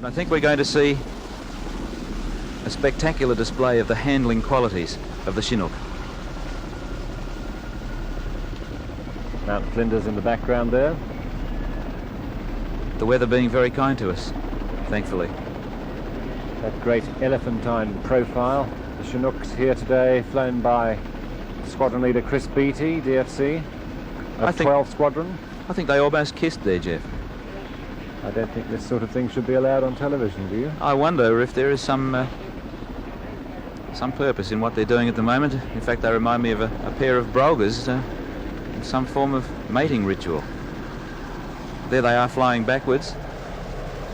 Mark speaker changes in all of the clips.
Speaker 1: I think we're going to see a spectacular display of the handling qualities of the Chinook.
Speaker 2: Mount Flinders in the background there.
Speaker 1: The weather being very kind to us, thankfully.
Speaker 2: That great elephantine profile. The Chinooks here today, flown by Squadron Leader Chris Beattie, DFC, of 12 Squadron.
Speaker 1: I think they almost kissed there, Jeff.
Speaker 2: I don't think this sort of thing should be allowed on television, do you?
Speaker 1: I wonder if there is some purpose in what they're doing at the moment. In fact, they remind me of a pair of brolgas in some form of mating ritual. There they are flying backwards,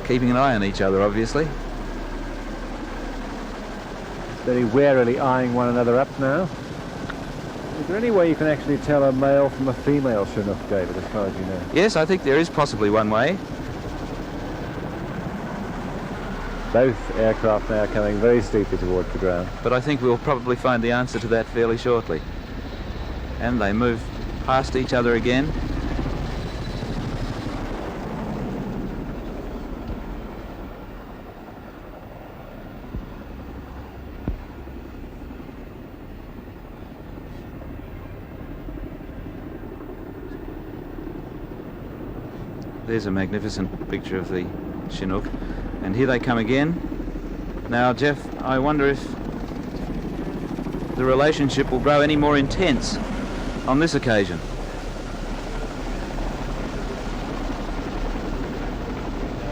Speaker 1: keeping an eye on each other, obviously.
Speaker 2: Very warily eyeing one another up now. Is there any way you can actually tell a male from a female Chinook, David, as far as you know?
Speaker 1: Yes, I think there is possibly one way.
Speaker 2: Both aircraft now coming very steeply towards the ground.
Speaker 1: But I think we'll probably find the answer to that fairly shortly. And they move past each other again. There's a magnificent picture of the Chinook. And here they come again. Now, Jeff, I wonder if the relationship will grow any more intense on this occasion.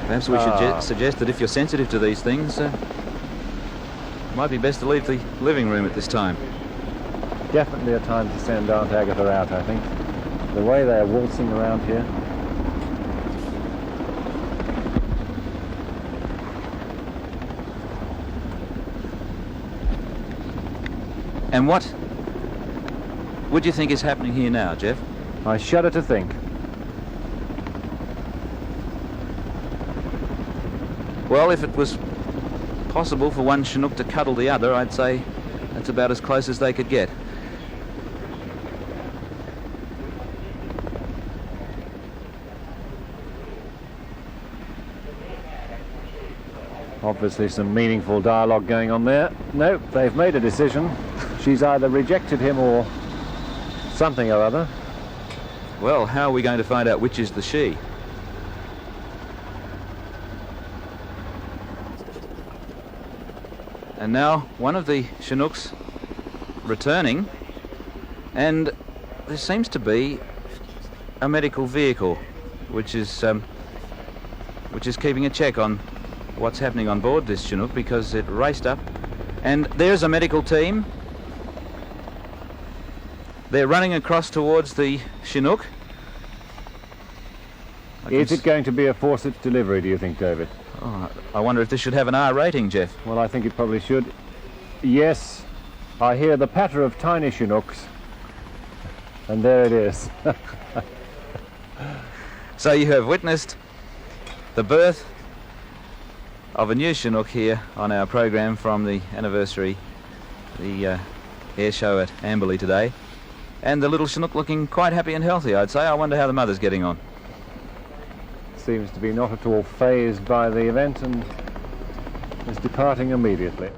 Speaker 1: Perhaps we should suggest that if you're sensitive to these things, it might be best to leave the living room at this time.
Speaker 2: Definitely a time to send Aunt Agatha out, I think. The way they are waltzing around here.
Speaker 1: And what would you think is happening here now, Jeff?
Speaker 2: I shudder to think.
Speaker 1: Well, if it was possible for one Chinook to cuddle the other, I'd say that's about as close as they could get.
Speaker 2: Obviously some meaningful dialogue going on there. No, they've made a decision. She's either rejected him or something or other.
Speaker 1: Well, how are we going to find out which is the she? And now one of the Chinooks returning, and there seems to be a medical vehicle which is keeping a check on what's happening on board this Chinook, because it raced up, and there's a medical team. They're running across towards the Chinook.
Speaker 2: Is it going to be a forceps delivery, do you think, David?
Speaker 1: Oh, I wonder if this should have an R rating, Jeff.
Speaker 2: Well, I think it probably should. Yes, I hear the patter of tiny Chinooks, and there it is.
Speaker 1: So you have witnessed the birth of a new Chinook here on our program from the anniversary, the air show at Amberley today. And the little Chinook looking quite happy and healthy, I'd say. I wonder how the mother's getting on.
Speaker 2: Seems to be not at all fazed by the event and is departing immediately.